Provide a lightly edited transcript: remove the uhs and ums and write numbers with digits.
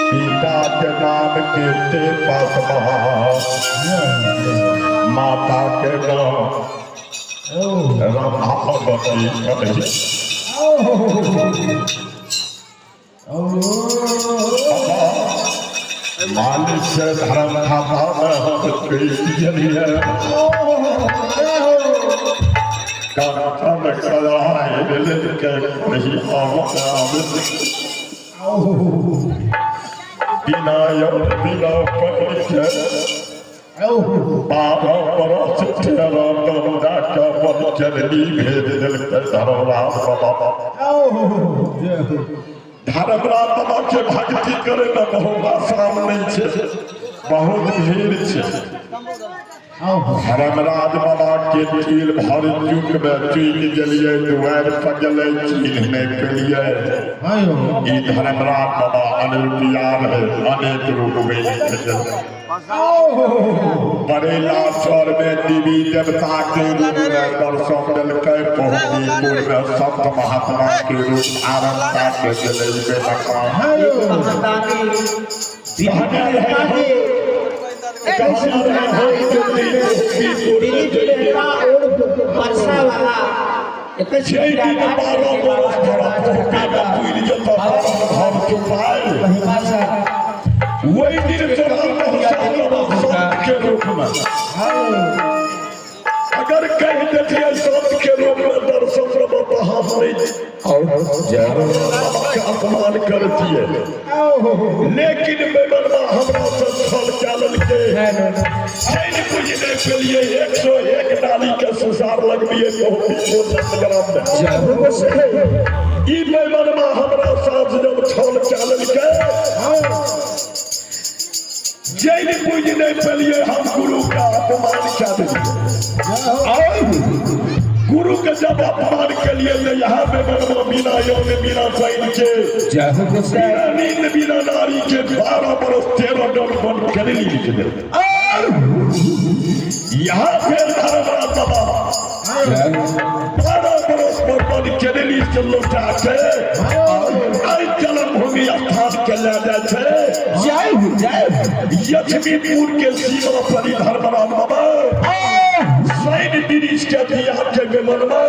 पिता के नाम कीर्ति पद्मा, माता के नाम रमावती कही। मालिक से धर्म खाता बारह बरस जननी भेज धर्मराज बाबा। धर्मराज बाबा के भक्ति करे न बहुत आसान नहीं छे, बहुत भीड़ छे। धर्मराज बाबा के चील भर चुक में चुक गेलिए, दुआर पगले चील नहीं पेलिए। ई धर्मराज बाबा अनुरुपियार है, अनेक रूप में बरेला स्वर में देवी देवता के रूप में दर्शन दिलके। पहुंचीपुर में संत महात्मा के रूप धारण करके चले वही दिन के रूप में अगर कह देते संत के रूप में दर्शन अपमान करती है, लेकिन बेमनमा हमरा संस्थल चालल के पूजने के लिए 101 डाली के संसार लगबिए ई बेमनमा हमरा साथ जब छल चालल के जैन पूज नहीं पलिए, हम गुरु का अपमान क्या देंगे। गुरु के जब अपमान के लिए तो यहाँ पे बनवा बिना यौन बिना पैन के बिना नींद बिना नारी के 12 बरस 13 डर बन कर लिख दे। यहाँ पे धर्मराज बाबा 12 बरस पर बन कर लिख लौटा के जन्मभूमि स्थान के ले जाए यक्षमीपुर के सीमा पर धर्मराज बाबा सैन्य के दिया के मनवा।